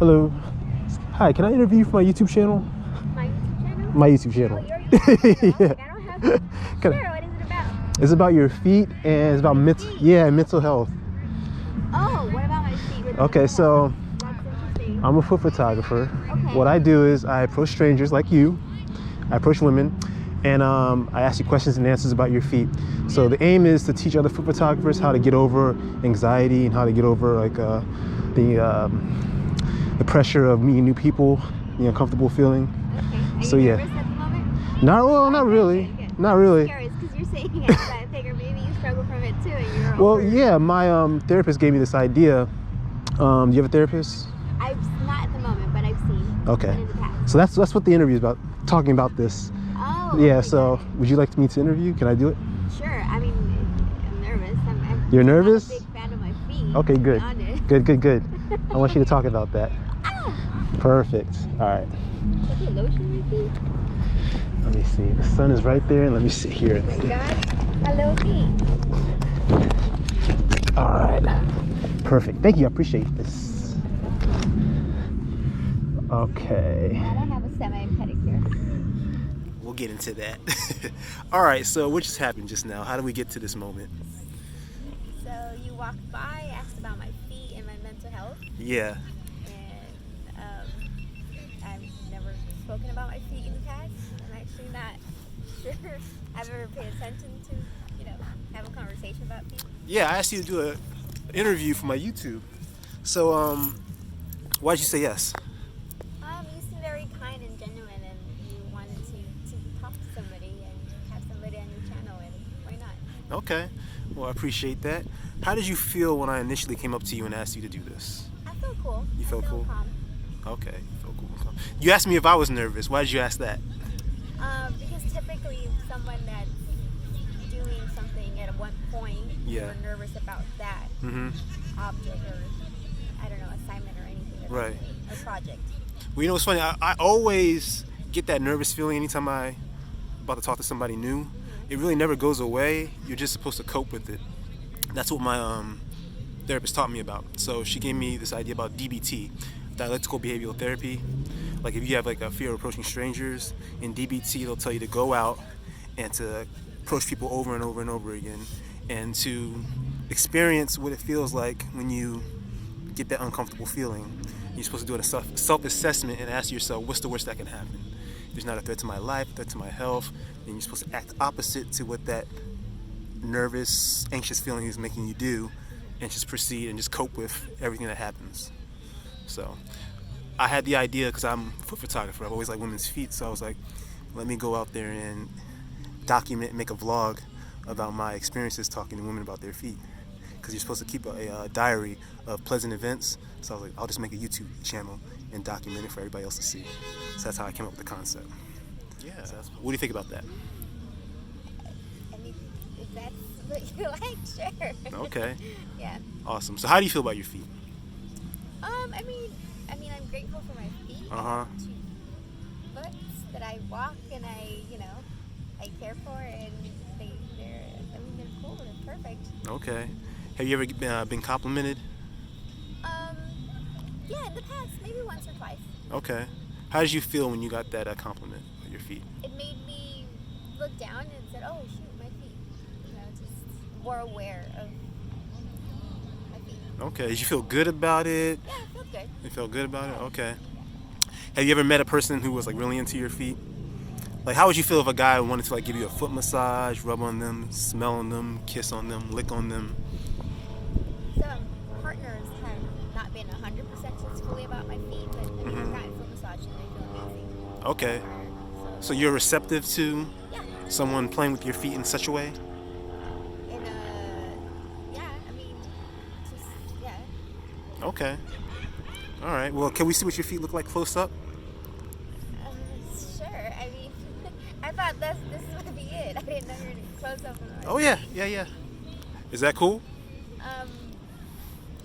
Hello. Hi, can I interview you for my YouTube channel? My YouTube channel? My YouTube channel. Oh, your YouTube channel. Yeah. Like, I don't have to. Sure, what is it about? It's about your feet and it's about mental health. Oh, what about my feet? Okay, so That's interesting. I'm a foot photographer. Okay. What I do is I approach strangers like you. I approach women and I ask you questions and answers about your feet. So the aim is to teach other foot photographers how to get over anxiety and how to get over like the pressure of meeting new people, the uncomfortable feeling. Okay. Are So you yeah. nervous at the moment? Not really. Good. Not really. I'm curious because you're saying it, so I figure maybe you struggle from it too. And you're Well, over. yeah, my therapist gave me this idea. Do you have a therapist? I've not at the moment, but I've seen. Okay. One in the past. So that's what the interview is about, talking about this. Oh. Yeah, okay, so got would you like me to interview? Can I do it? it. Sure. I mean, I'm nervous. You're nervous? I'm a big fan of my feet. Okay, to be good. honest. Good. I want you to talk about that. Ah! Perfect. All right. Put the lotion on my feet. Let me see. The sun is right there, and let me sit here. Oh my God. My little feet. All right. Perfect. Thank you. I appreciate this. Okay. I don't have a semi-pedicure. We'll get into that. All right. So what just happened just now? How do we get to this moment? So you walked by, asked about my feet and my mental health, Yeah. and I've never spoken about my feet in the past. I'm actually not sure I've ever paid attention to, have a conversation about feet. Yeah. I asked you to do an interview for my YouTube. So why'd you say yes? You seem very kind and genuine, and you wanted to talk to somebody and have somebody on your channel, and why not? Okay. Well, I appreciate that. How did you feel when I initially came up to you and asked you to do this? I feel cool. You felt cool? Calm. Okay. You felt cool. You asked me if I was nervous. Why did you ask that? Because typically someone that's doing something at one point, Yeah. you're nervous about that object or, I don't know, assignment or anything. Right. A project. Well, you know what's funny? I always get that nervous feeling anytime I'm about to talk to somebody new. It really never goes away. You're just supposed to cope with it. That's what my therapist taught me about. So she gave me this idea about DBT, dialectical behavioral therapy. Like if you have like a fear of approaching strangers, in DBT they'll tell you to go out and to approach people over and over and over again, and to experience what it feels like when you get that uncomfortable feeling. You're supposed to do a self-assessment and ask yourself, what's the worst that can happen? There's not a threat to my life, a threat to my health, and you're supposed to act opposite to what that nervous, anxious feeling is making you do, and just proceed and just cope with everything that happens. So I had the idea because I'm a foot photographer. I've always liked women's feet, so I was like, let me go out there and document, make a vlog about my experiences talking to women about their feet. Because you're supposed to keep a diary of pleasant events. So I was like, I'll just make a YouTube channel and document it for everybody else to see. So that's how I came up with the concept. Yeah. So what do you think about that? I mean, if that's what you like, sure. Okay. Yeah. Awesome. So how do you feel about your feet? I mean, I'm grateful for my feet. Uh-huh. Two foot that I walk and I care for, and they're cool. They're perfect. Okay. Have you ever been complimented? Yeah, in the past, maybe once or twice. Okay. How did you feel when you got that compliment on your feet? It made me look down and said, "Oh shoot, my feet." Just more aware of my feet. Okay. Did you feel good about it? Yeah, it felt good. You felt good about it? Okay. Have you ever met a person who was like really into your feet? Like, how would you feel if a guy wanted to like give you a foot massage, rub on them, smell on them, kiss on them, lick on them? Some partners have not been 100% truthfully about my feet, but I've gotten foot massage and they feel amazing. Okay. So you're receptive to Yeah. someone playing with your feet in such a way? And yeah, I mean, just yeah. Okay. All right. Well, can we see what your feet look like close up? Sure. I mean, I thought this would be it. I didn't know you were close up. Oh yeah. Is that cool?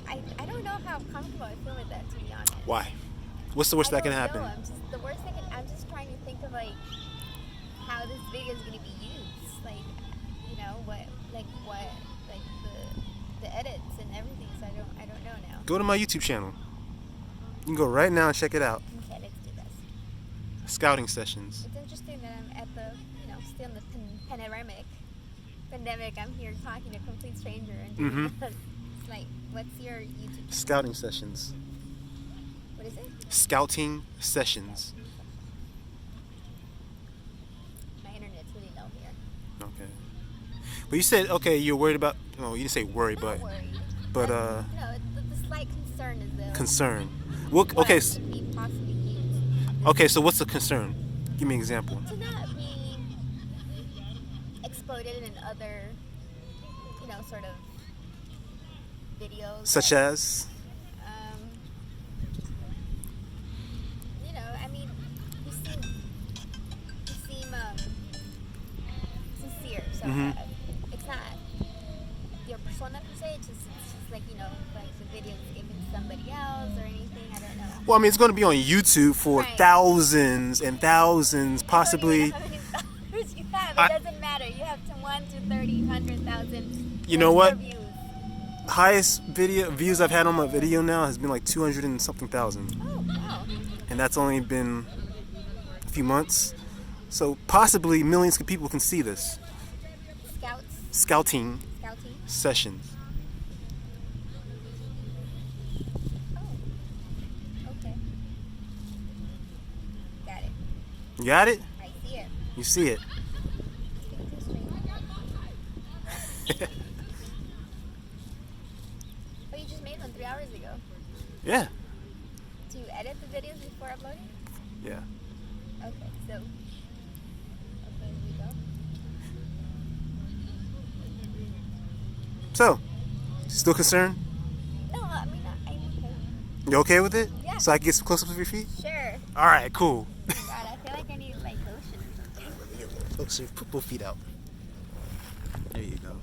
I don't know how comfortable I feel with that, to be honest. Why? What's the worst that can I happen? don't know. The worst thing. I'm just trying to think of like how this video is going to be used. Like, the edits and everything. So I don't know now. Go to my YouTube channel. You can go right now and check it out. Okay, let's do this. Scouting sessions. It's interesting that I'm at the, still in the pandemic. I'm here talking to a complete stranger and doing this. It's like, what's your YouTube? Scouting sessions. What is it? Scouting sessions. My internet's really low here. Okay. But you said, okay, you're worried about, no, you didn't say worry, Not but, worried. but, No, the slight concern is the concern. Well, what okay, could be possibly used. okay, so what's the concern? Give me an example. To not be exploited in other, sort of videos. Such that, as? I mean, you seem sincere. So it's not your persona per se. It's just like like the video is given to somebody else or anything. I don't know. Well, I mean, it's going to be on YouTube for Right. thousands and thousands, possibly. I don't even know how many followers you have. It doesn't matter. You have to 1 to 30, 100,000. You know what? Views. Highest video views I've had on my video now has been like 200 and something thousand. Oh wow. And that's only been a few months. So possibly millions of people can see this. Scouting Scouting. sessions. Oh. Okay. Got it. You got it? I see it. You see it. Oh, you just made one 3 hours ago. Yeah. Do you edit the videos before uploading? Yeah. Okay, so. Okay, here we go. So, still concerned? No, I mean, I'm okay. You okay with it? Yeah. So I can get some close-ups of your feet? Sure. All right, cool. God, I feel like I need like lotion or something. Look, so put both feet out. There you go.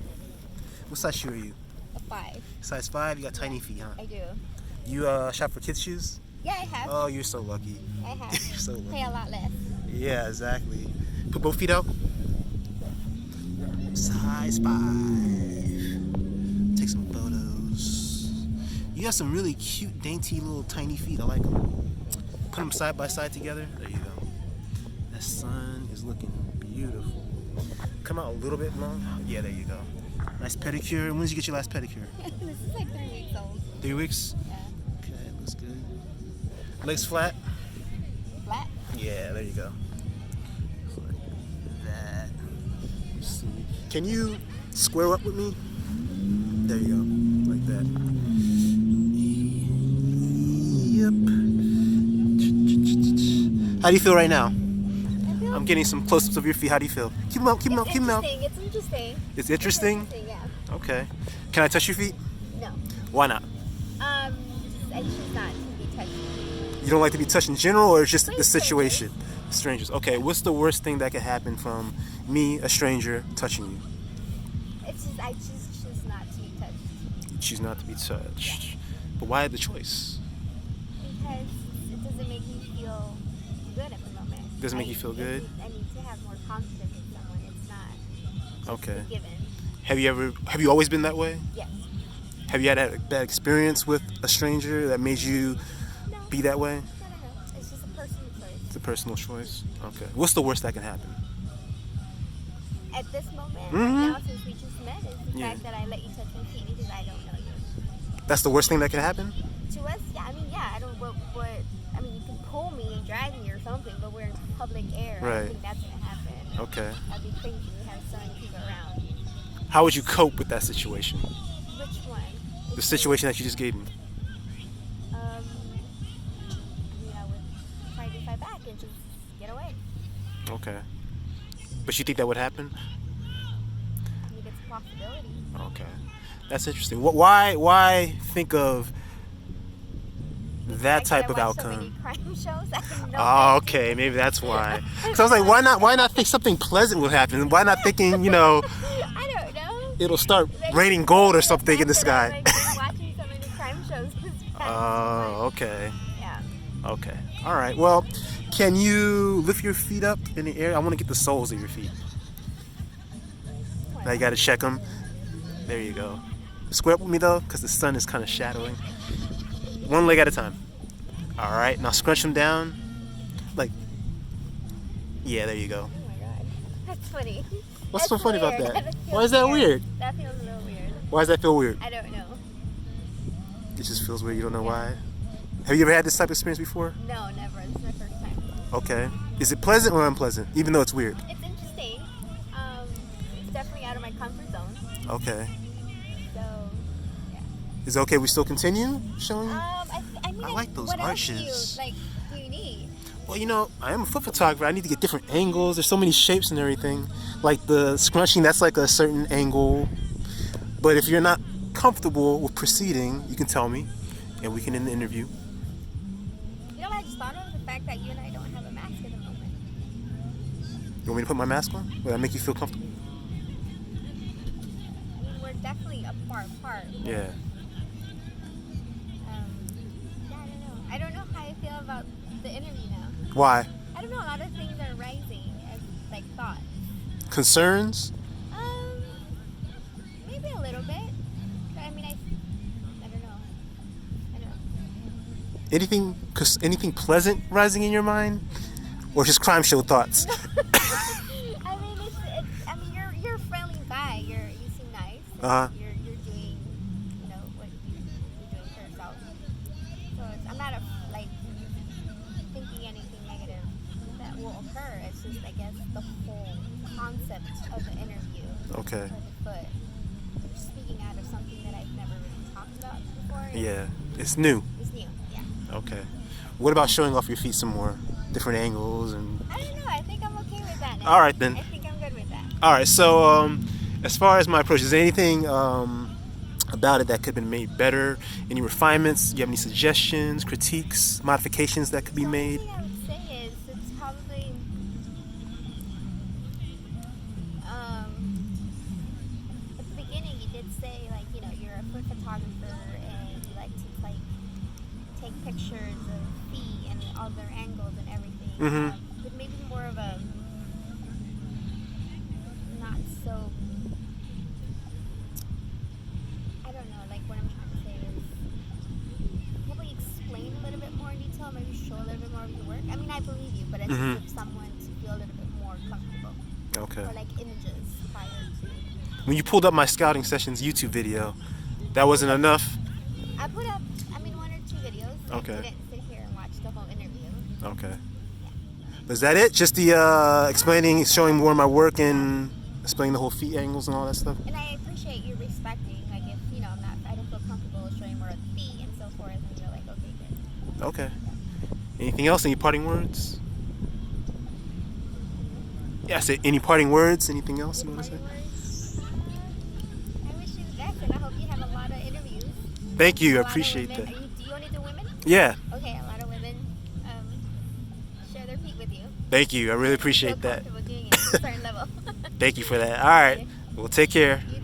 What size shoe are you? A 5. Size 5? You got tiny feet, huh? I do. You shop for kids' shoes? Yeah, I have. Oh, you're so lucky. I have. You're so lucky. Pay a lot less. Yeah, exactly. Put both feet out. Size 5. Take some photos. You got some really cute, dainty little tiny feet. I like them. Put them side by side together. There you go. The sun is looking beautiful. Come out a little bit long. Yeah, there you go. Nice pedicure. When did you get your last pedicure? This is like 3 weeks old. 3 weeks? Yeah. Okay, looks good. Legs flat? Flat? Yeah, there you go. Like that. Let's see. Can you square up with me? There you go. Like that. Yep. How do you feel right now? I feel I'm getting some close-ups of your feet. How do you feel? Keep them up, keep them up, keep them up. It's interesting. It's interesting? Yeah. Okay. Can I touch your feet? No. Why not? I choose not to be touched. You don't like to be touched in general, or it's just Please, the situation? Strangers. Okay, what's the worst thing that could happen from me, a stranger, touching you? I choose not to be touched. You choose not to be touched. But why the choice? Because it doesn't make me feel good at the moment. Doesn't make you feel good? I need to have more confidence in someone. It's not Okay. a given. Have you always been that way? Yes. Have you had a bad experience with a stranger that made you No. be that way? No. It's just a personal choice. It's a personal choice. Okay. What's the worst that can happen? At this moment, Mhm. now since we just met, is the Yeah. fact that I let you touch my feet because I don't know you. That's the worst thing that can happen? To us, yeah. I mean, yeah. I don't. What? I mean, you can pull me and drag me or something, but we're in public air. I Right. don't think that's gonna happen. Okay. That'd be crazy. We have so many people around. How would you cope with that situation? Which one? The situation that you just gave me. I mean, I would try to fight back and just get away. Okay. But you think that would happen? I mean, it's a possibility. Okay. That's interesting. Why think of that type of I watch outcome? So many crime shows. I can know Oh, okay, maybe that's why. Because I was like, why not think something pleasant will happen? Why not thinking, I don't know. it'll start raining gold or something in the sky? I've been watching so many crime shows. Oh, okay. Yeah. Okay. All right. Well, can you lift your feet up in the air? I want to get the soles of your feet. Now you got to check them. There you go. Square up with me though, because the sun is kind of shadowing. One leg at a time. All right, now scrunch them down. Like, yeah, there you go. Oh my god. That's funny. What's That's so funny about weird. that? That Why is that feels weird? That feels a little weird. Why does that feel weird? I don't know. It just feels weird. You don't know Yeah. why. Have you ever had this type of experience before? No, never. This is my first time. Okay. Is it pleasant or unpleasant? Even though it's weird. It's interesting. It's definitely out of my comfort zone. Okay. So, yeah. Is it okay? We still continue showing? I mean, I like those what arches. else do you need? Well, you know, I am a foot photographer. I need to get different angles. There's so many shapes and everything. Like the scrunching, that's like a certain angle. But if you're not comfortable with proceeding, you can tell me, and we can end the interview. You know what I just thought of? The fact that you and I don't have a mask at the moment. You want me to put my mask on? Will that make you feel comfortable? I mean, we're definitely apart. Yeah. Yeah, I don't know how I feel about the interview now. Why? I don't know. A lot of things are rising as like thoughts. Concerns? Maybe a little bit. But I mean, I don't know. Anything pleasant rising in your mind, or just crime show thoughts? I mean, I mean, you're a friendly guy. You seem nice. Uh-huh. You're doing, what you're doing for yourself. So I'm not thinking anything negative that will occur. It's just, I guess, the whole concept of the interview. Okay. But speaking out of something that I've never really talked about before. Yeah, it's new. It's new. Yeah. Okay. What about showing off your feet some more? Different angles and... I don't know. I think I'm okay with that now. All right, then. I think I'm good with that. All right, so as far as my approach, is there anything about it that could have been made better? Any refinements? Do you have any suggestions, critiques, modifications that could be made? The only thing I would say is it's probably at the beginning you did say you're a foot photographer and you like to take pictures of feet and other angles and everything. Mm-hmm. But maybe more of a not so. I don't know. Like what I'm trying to say is probably explain a little bit more in detail. Maybe show a little bit more of your work. I mean, I believe you, but it's Mm-hmm. just someone to feel a little bit more comfortable. Okay. Or like images prior to. When you pulled up my scouting sessions YouTube video, that wasn't enough? I put up, one or two videos. Okay. I didn't sit here and watch the whole interview. Okay. Is that it? Just the explaining, showing more of my work and explaining the whole feet angles and all that stuff? And I appreciate you respecting, like if, I don't feel comfortable showing more of the feet and so forth, and you're like, okay, good. Okay. Anything else? Any parting words? Yeah, I said any parting words? Anything else you want to say? Parting words? I wish you the best, and I hope you have a lot of interviews. Thank you. I A lot of appreciate women. that. Do you only do women? Yeah. Okay, a lot of women share their feet with you. Thank you. I really Feel appreciate that. comfortable doing it to a certain level. Thank you for that. All right. Well, take care. You